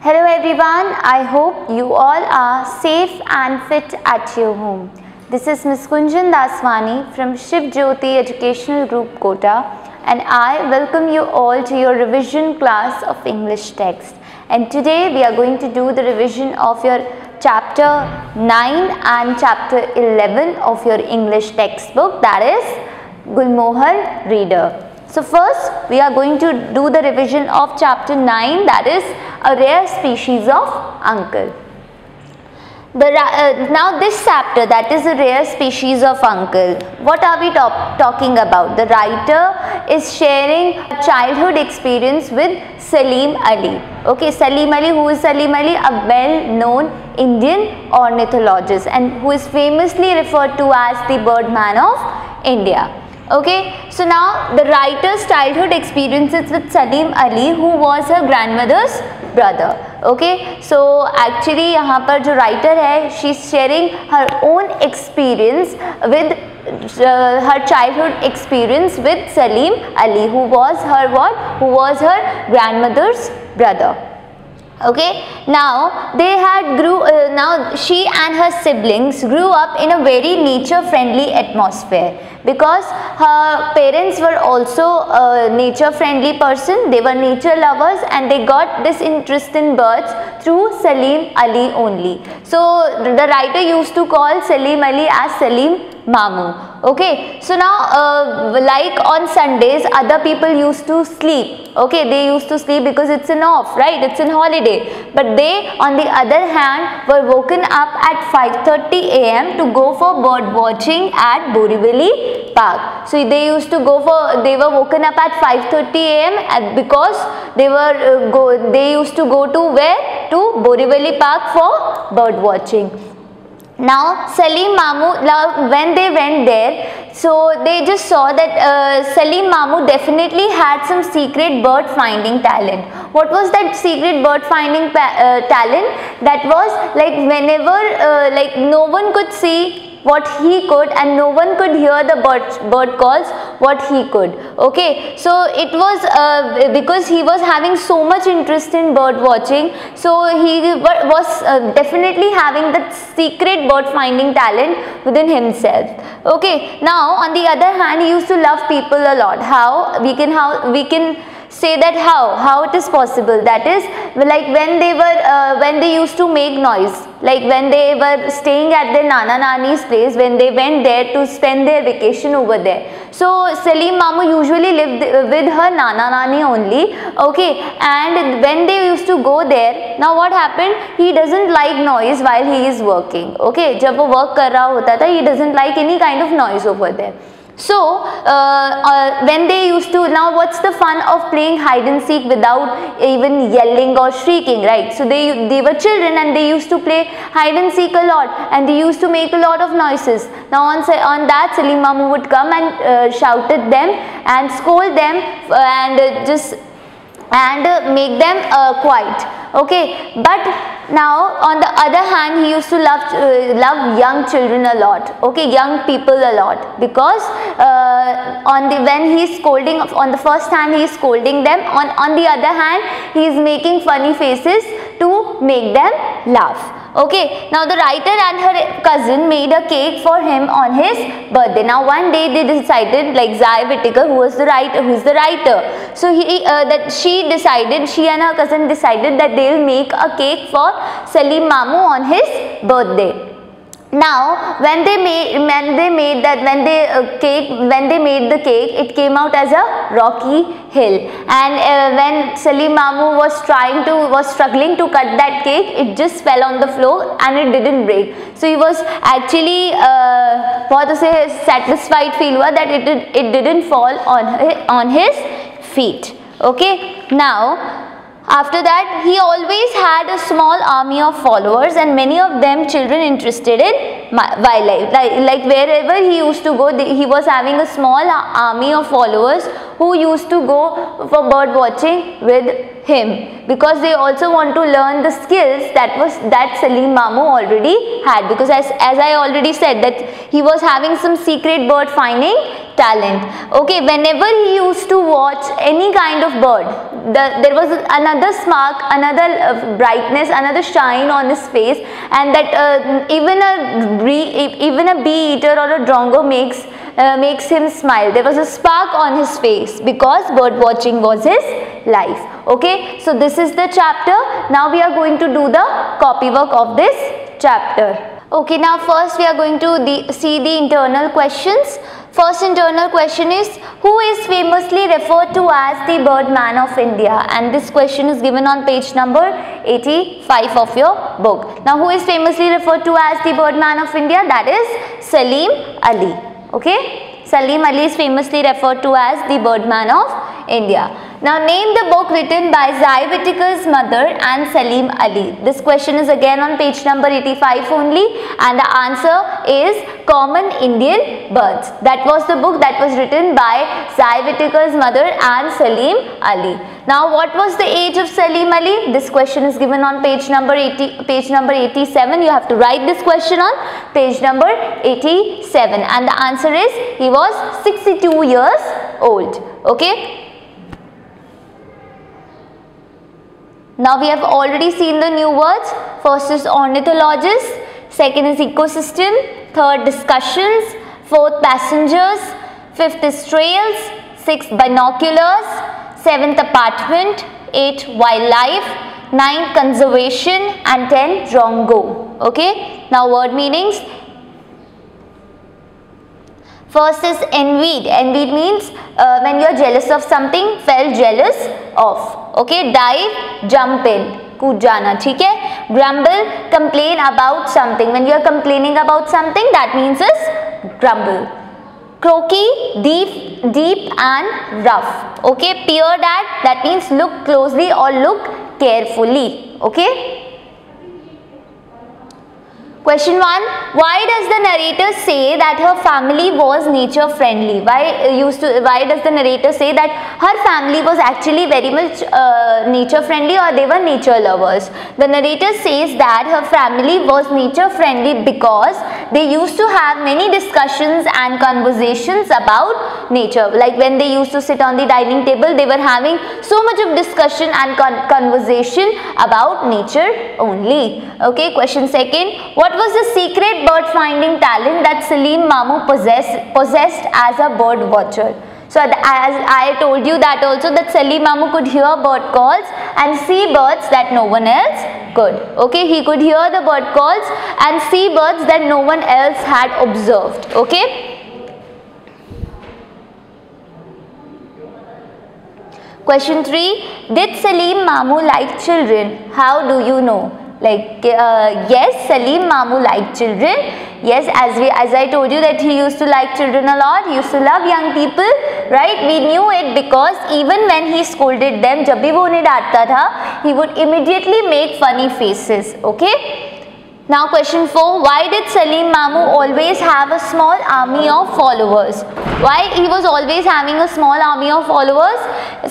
Hello everyone, I hope you all are safe and fit at your home. This is Ms. Kunjan Daswani from Shiv Jyoti Educational Group Kota, and I welcome you all to your revision class of English text. And today we are going to do the revision of your chapter 9 and chapter 11 of your English textbook, that is Gulmohar Reader. So first we are going to do the revision of chapter 9, that is a rare species of uncle. Now this chapter, that is a rare species of uncle, what are we talking about? The writer is sharing a childhood experience with Salim Ali. Okay, Salim Ali, who is Salim Ali? A well-known Indian ornithologist and who is famously referred to as the Birdman of India. Okay, so now the writer's childhood experiences with Salim Ali, who was her grandmother's brother. Okay, so actually यहाँ पर जो writer है, she is sharing her own experience with her childhood experience with Salim Ali, who was her what? Who was her grandmother's brother. Okay, now now she and her siblings grew up in a very nature friendly atmosphere because her parents were also a nature friendly person. They were nature lovers and they got this interest in birds through Salim Ali only. So the writer used to call Salim Ali as Salim Mamu. Okay, so now like on Sundays other people used to sleep. Okay, they used to sleep because it's an off, right? It's an holiday. But they on the other hand were woken up at 5:30 AM to go for bird watching at Borivali Park. So they used to go for, they were woken up at 5:30 AM because they used to go to where? To Borivali Park for bird watching. Now Salim Mamu, when they went there, so they just saw that Salim Mamu definitely had some secret bird finding talent. What was that secret bird finding talent? That was like whenever like no one could see what he could and no one could hear the bird calls what he could. Okay, so it was because he was having so much interest in bird watching, so he was definitely having that secret bird finding talent within himself. Okay, now on the other hand he used to love people a lot. How we can say that how it is possible? That is like when they used to make noise, like when they were staying at their Nana Nani's place, when they went there to spend their vacation over there. So Salim Mamu usually lived with her Nana Nani only. Okay, and when they used to go there, now what happened? He doesn't like noise while he is working. Okay, जब वो work कर रहा होता था, he doesn't like any kind of noise over there. So when they used to, now what's the fun of playing hide and seek without even yelling or shrieking, right? So they were children and they used to play hide and seek a lot and they used to make a lot of noises. Now on that Salim Mamu would come and shout at them and scold them and make them quiet. Okay, but now on the other hand he used to love young children a lot. Okay, young people a lot, because when he is scolding, on the first hand he is scolding them, on the other hand he is making funny faces to make them laugh. Okay, now the writer and her cousin made a cake for him on his birthday. Now one day they decided, like Zai Whittaker, who is the writer, so she and her cousin decided that they will make a cake for Salim Mamu on his birthday. Now when they made the cake, it came out as a rocky hill, and when Salim Mamu was struggling to cut that cake, it just fell on the floor and it didn't break. So he was actually बहुत उसे satisfied feel हुआ that it didn't fall on his feet. Okay, now after that he always had a small army of followers and many of them children interested in wildlife. Like wherever he used to go, he was having a small army of followers who used to go for bird watching with him, because they also want to learn the skills that Salim Mamu already had, because as I already said that he was having some secret bird finding talent. Okay, whenever he used to watch any kind of bird, there was another spark, another brightness, another shine on his face, and that even a bee eater or a drongo makes him smile. There was a spark on his face because bird watching was his life. Okay, so this is the chapter. Now we are going to do the copy work of this chapter. Okay, now first we are going to see the internal questions. First internal question is, who is famously referred to as the Birdman of India? And this question is given on page number 85 of your book. Now, who is famously referred to as the Birdman of India? That is Salim Ali. Okay, Salim Ali is famously referred to as the Birdman of India. Now name the book written by Zai Whittaker's mother and Salim Ali. This question is again on page number 85 only, and the answer is Common Indian Birds. That was the book that was written by Zai Whittaker's mother and Salim Ali. Now what was the age of Salim Ali? This question is given on page number 87. You have to write this question on page number 87, and the answer is he was 62 years old. Okay. Now we have already seen the new words. First is ornithologist, second is ecosystem, third discussions, fourth passengers, fifth is trails, sixth binoculars, seventh apartment, eighth wildlife, ninth conservation, and 10 drongo. Okay. Now word meanings. First is envied. Envied means when you are jealous of something, felt jealous of. Okay, dive, jump in, कूद जाना, ठीक है. Grumble, complain about something. When you are complaining about something, that means is grumble. Croaky, deep and rough. Okay, peer that means look closely or look carefully. Okay. Question 1. Why does the narrator say that her family was nature friendly? Why does the narrator say that her family was actually very much nature friendly, or they were nature lovers? The narrator says that her family was nature friendly because they used to have many discussions and conversations about nature. Like when they used to sit on the dining table, they were having so much of discussion and conversation about nature only. Okay, question 2. What was the secret bird finding talent that Salim Mamu possessed as a bird watcher? So as I told you that also, that Salim Mamu could hear bird calls and see birds that no one else could. Okay, he could hear the bird calls and see birds that no one else had observed. Okay. Question 3. Did Salim Mamu like children? How do you know? Like yes, Salim Mamu liked children. Yes, as I told you that he used to like children a lot. He used to love young people, right? We knew it because even when he scolded them, जब भी वो उन्हें डांटता था, he would immediately make funny faces. Okay. Now question 4. Why did Salim Mamu always have a small army of followers? Why he was always having a small army of followers?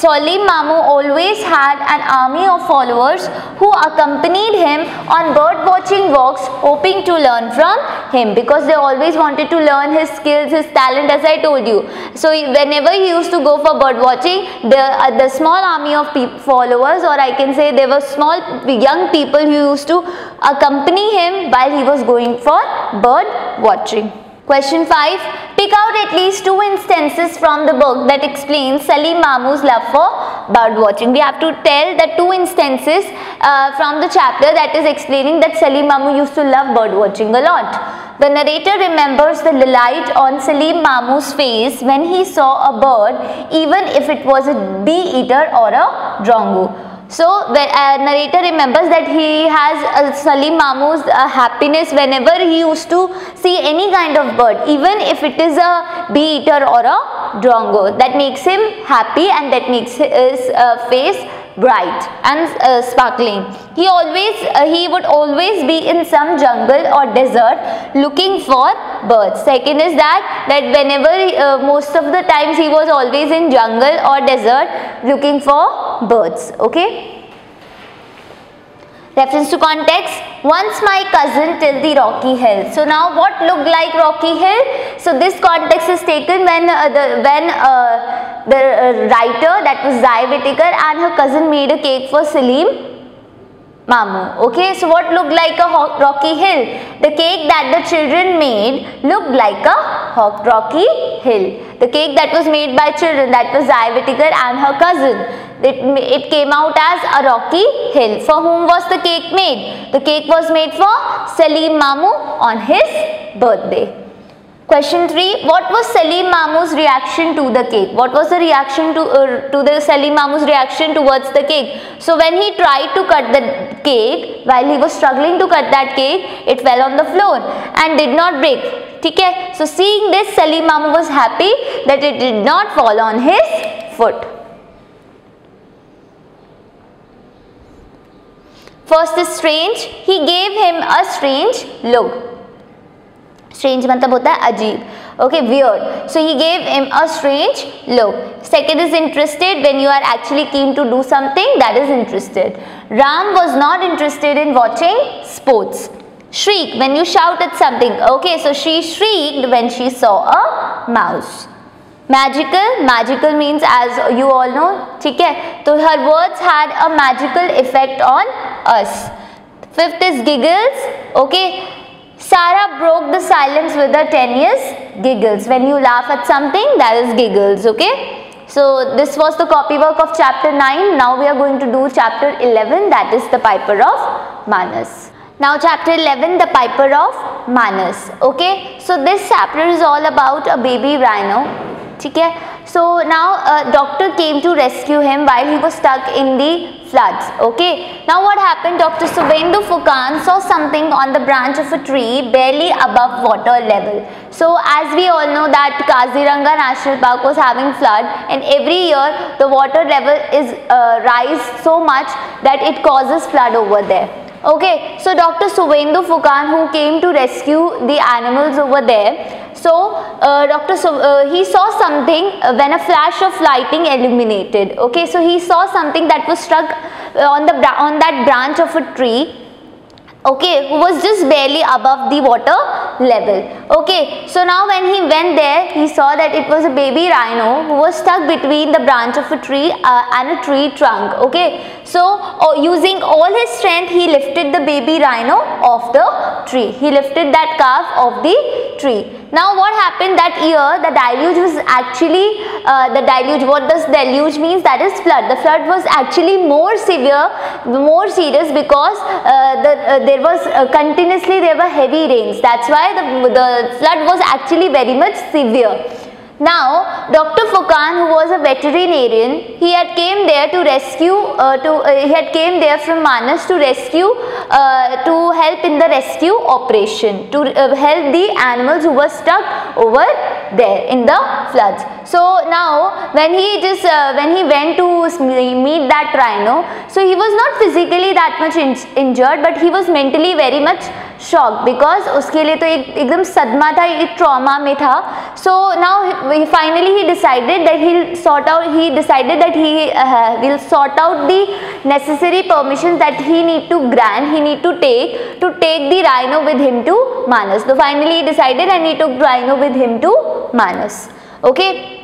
Salim Mamu always had an army of followers who accompanied him on bird watching walks, hoping to learn from him, because they always wanted to learn his skills, his talent, as I told you. So whenever he used to go for bird watching, the small army of followers, or I can say there were small young people who used to accompany him while he was going for bird watching. Question 5. Pick out at least 2 instances from the book that explains Salim Mamu's love for bird watching. We have to tell the 2 instances from the chapter that is explaining that Salim Mamu used to love bird watching a lot. The narrator remembers the light on Salim Mamu's face when he saw a bird, even if it was a bee eater or a drongo. So the narrator remembers that he has Salim Mamu's happiness whenever he used to see any kind of bird, even if it is a bee eater or a drongo. That makes him happy and that makes his face bright and sparkling. He would always be in some jungle or desert looking for birds. Second is that whenever most of the times he was always in jungle or desert looking for birds. Okay. Reference to context, once my cousin till the rocky hill. So now what looked like rocky hill? So this context is taken when the writer, that was Zai Whittaker, and her cousin made a cake for Salim Mamu. Okay, so what looked like a rocky hill? The cake that the children made looked like a rocky hill. The cake that was made by children, that was Zai Whittaker and her cousin, it came out as a rocky hill. For whom was the cake made? The cake was made for Salim Mamu on his birthday. Question 3. What was Salim Mamu's reaction to the cake? What was the reaction to the Salim Mamu's reaction towards the cake? So when he tried to cut the cake, while he was struggling to cut that cake, it fell on the floor and did not break. Okay? So seeing this, Salim Mamu was happy that it did not fall on his foot. First is strange. He gave him a strange look. Strange मतलब होता है अजीब. Okay, weird. So he gave him a strange look. Second is interested. When you are actually keen to do something, that is interested. Ram was not interested in watching sports. Shriek, when you shout at something. Okay, so she shrieked when she saw a mouse. Magical, magical means, as you all know, ठीक है, तो her words had a magical effect on us. Fifth is giggles. Okay, Sarah broke the silence with her tenuous giggles. When you laugh at something, that is giggles. Okay, so this was the copywork of chapter 9. Now we are going to do chapter 11, that is the Piper of Manas. Now chapter 11, the Piper of Manas. Okay, so this chapter is all about a baby rhino. Okay, so now a doctor came to rescue him while he was stuck in the floods. Okay, now what happened? Dr. Suvendu Fukan saw something on the branch of a tree barely above water level. So as we all know that Kaziranga National Park was having flood, and every year the water level is rise so much that it causes flood over there. Okay, so Dr. Suvendu Fukan, who came to rescue the animals over there, so he saw something when a flash of lighting illuminated. Okay, so he saw something that was struck on that branch of a tree. Okay, who was just barely above the water level. Okay, so now when he went there, he saw that it was a baby rhino who was stuck between the branch of a tree and a tree trunk. Okay, so using all his strength, he lifted the baby rhino off the tree. He lifted that calf off the tree. Now what happened that year? The deluge was actually what does deluge means? That is flood. The flood was actually more severe, more serious, because there was continuously there were heavy rains. That's why the flood was actually very much severe. Now Dr. Fukan, who was a veterinarian, he had came there to rescue he had came there from Manas to rescue to help in the rescue operation, to help the animals who were stuck over there in the floods. So now when he went to meet that rhino, so he was not physically that much injured, but he was mentally very much shocked, because उसके लिए तो एकदम सदमा था, एक trauma में था. So now finally he decided that he will sort out the necessary permissions that he need to take the rhino with him to Manas. So finally he decided and he took rhino with him to Manas. Okay.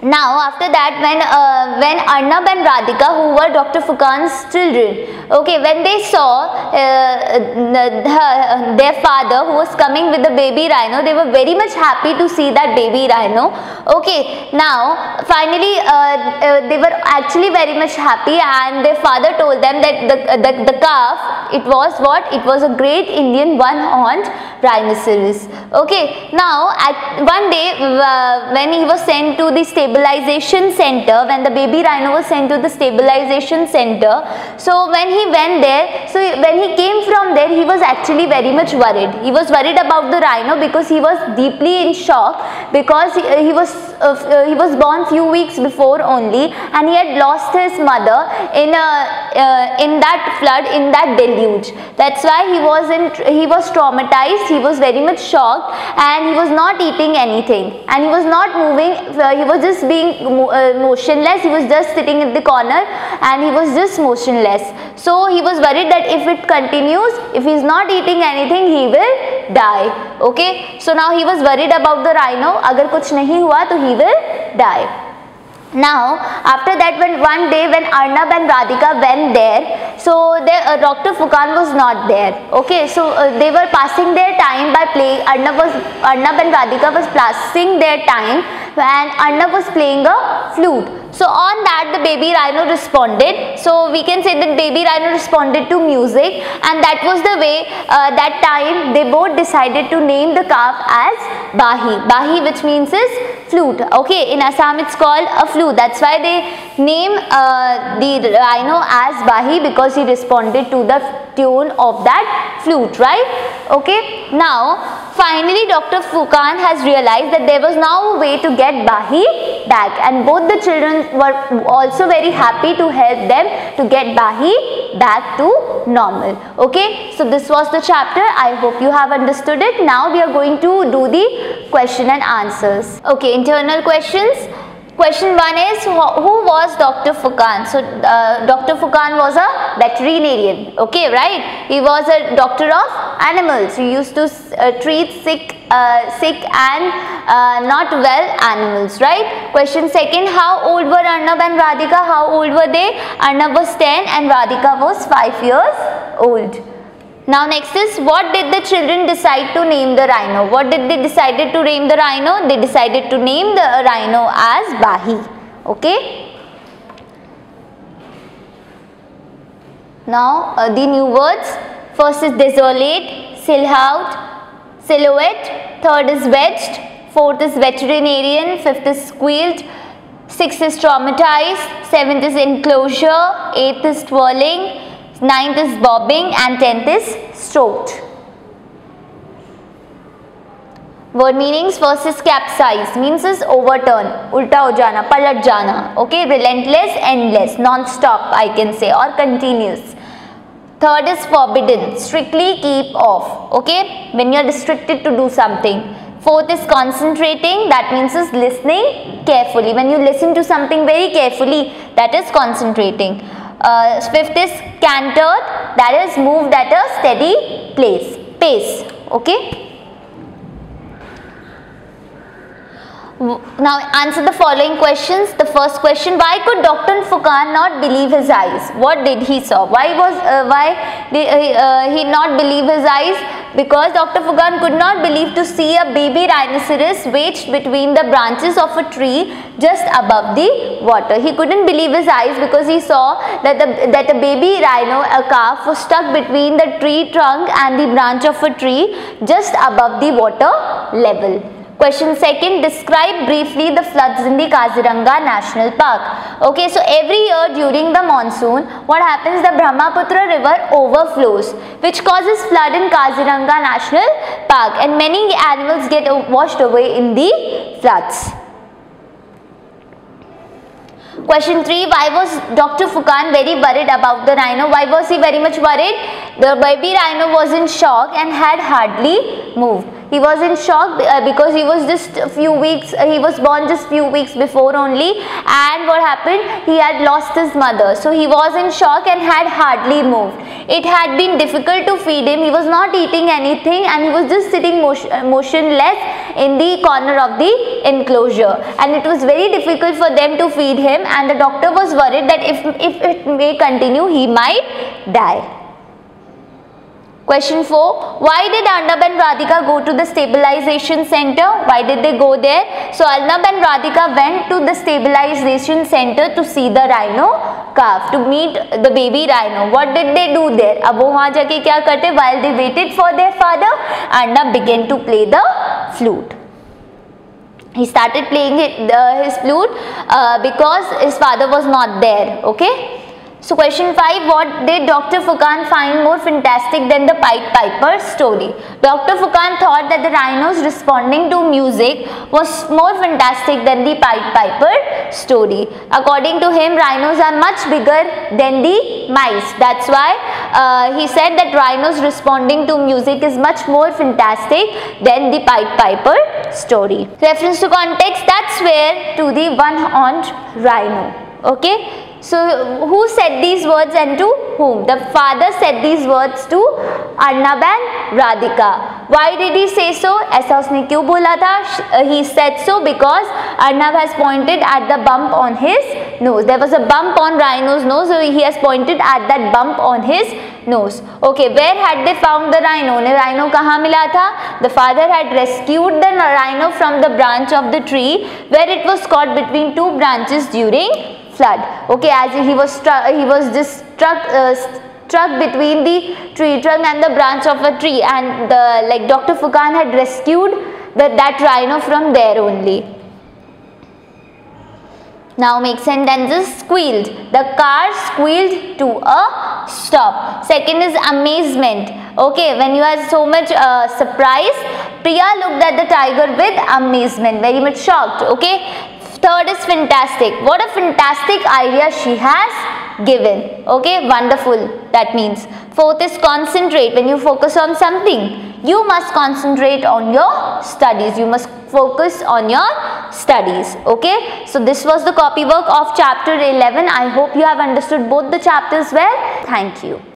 Now after that, when Arnab and Radhika, who were Dr. Fukan's children, okay, when they saw their father who was coming with the baby rhino, they were very much happy to see that baby rhino. Okay, now finally they were actually very much happy, and their father told them that the calf It was what? It was a great Indian one-horned rhinoceros. Okay, now at one day when he was sent to the stabilization center, when the baby rhino was sent to the stabilization center, so when he went there, so when he came from there, he was actually very much worried. He was worried about the rhino because he was deeply in shock, because he was born few weeks before only, and he had lost his mother in that flood, in that deluge. That's why he was traumatized. He was very much shocked, and he was not eating anything, and he was not moving. He was just being motionless. He was just sitting in the corner, and he was just motionless. So he was worried that if it continues, if he is not eating anything, he will die. Okay, so now he was worried about the rhino. Agar kuch nahi hua to he will die. Now after that, when one day when Arnab and Radhika went there, so Dr. Fukan was not there. Okay, so they were passing their time by playing. Arnab and Radhika was passing their time, and Arnab was playing a flute. So on that, the baby rhino responded. So we can say that baby rhino responded to music, and that was the way that time they both decided to name the calf as Bahi. Bahi, which means is flute. Okay, in Assam it's called a flute. That's why they name the rhino as Bahi, because he responded to the tune of that flute, right? Okay, now finally Dr. Fukan has realized that there was now a way to get Bahi back, and both the children were also very happy to help them to get Bahi back to normal. Okay, so this was the chapter. I hope you have understood it. Now we are going to do the question and answers. Okay, internal questions. Question 1 is, who was Dr. Fukan? So Dr. Fukan was a veterinarian. Okay, right? He was a doctor of animals. He used to treat sick and not well animals, right? Question 2, how old were Arnab and Radhika? How old were they? Arnab was 10 and Radhika was 5 years old. Now next is, what did the children decide to name the rhino? What did they decided to name the rhino? They decided to name the rhino as Bahi. Okay. Now the new words. First is desolate, silhouette, third is wedged, fourth is veterinarian, fifth is squealed, sixth is traumatized, seventh is enclosure, eighth is twirling, 9th is bobbing, and 10th is stroked. Word meanings. First is capsize, means is overturn, ulta ho jana, palat jana. Okay, relentless, endless, non-stop I can say, or continuous. Third is forbidden, strictly keep off. Okay, when you are restricted to do something. Fourth is concentrating, that means is listening carefully. When you listen to something very carefully, that is concentrating. Fifth is cantered, that is moved at a steady pace. Okay. Now answer the following questions. The first question, why could Dr. Fukan not believe his eyes? What did he saw? Why did he not believe his eyes? Because Dr. Fukan could not believe to see a baby rhinoceros wedged between the branches of a tree just above the water. He couldn't believe his eyes because he saw that a baby rhino, a calf, was stuck between the tree trunk and the branch of a tree just above the water level. Question 2, describe briefly the floods in the Kaziranga National Park. Okay, so every year during the monsoon, what happens? The Brahmaputra river overflows, which causes flood in Kaziranga National Park, and many animals get washed away in the floods. Question 3, why was Dr. Fukan very worried about the rhino? Why was he very much worried? The baby rhino was in shock and had hardly moved. He was in shock because he was just a few weeks, he was born just few weeks before only, and what happened? He had lost his mother. So he was in shock and had hardly moved. It had been difficult to feed him. He was not eating anything, and he was just sitting motionless in the corner of the enclosure, and it was very difficult for them to feed him, and the doctor was worried that if it may continue, he might die. Question 4, why did Arnab and Radhika go to the stabilization center? Why did they go there? So Arnab and Radhika went to the stabilization center to see the rhino calf to meet the baby rhino. What did they do there? अब वो वहाँ जाके क्या करते? While they waited for their father, Arnab began to play the flute. He started playing his flute because his father was not there. Okay. So question 5, what did Dr. Fukan find more fantastic than the Pied Piper story? Dr. Fukan thought that the rhinos responding to music was more fantastic than the Pied Piper story. According to him, rhinos are much bigger than the mice. That's why he said that rhinos responding to music is much more fantastic than the Pied Piper story. Reference to context, that's where to the one-horned rhino. Okay. So who said these words and to whom? The father said these words to Arnab and Radhika. Why did he say so? ऐसा उसने क्यों बोला था? He said so because Arnab has pointed at the bump on his nose. There was a bump on rhino's nose, so he has pointed at that bump on his nose. Okay, where had they found the rhino? उन्हें rhino कहाँ मिला था? The father had rescued the rhino from the branch of the tree where it was caught between two branches during flood. Okay, as he was just struck between the tree trunk and the branch of a tree, and like Dr. Fukan had rescued that rhino from there only. Now make sentences. Squealed. The car squealed to a stop. Second is amazement. Okay, when you are so much surprised, Priya looked at the tiger with amazement, very much shocked. Okay. Third is fantastic. What a fantastic idea she has given. Okay, wonderful, that means. Fourth is concentrate. When you focus on something, you must concentrate on your studies. You must focus on your studies. Okay, so this was the copy work of chapter 11. I hope you have understood both the chapters well. Thank you.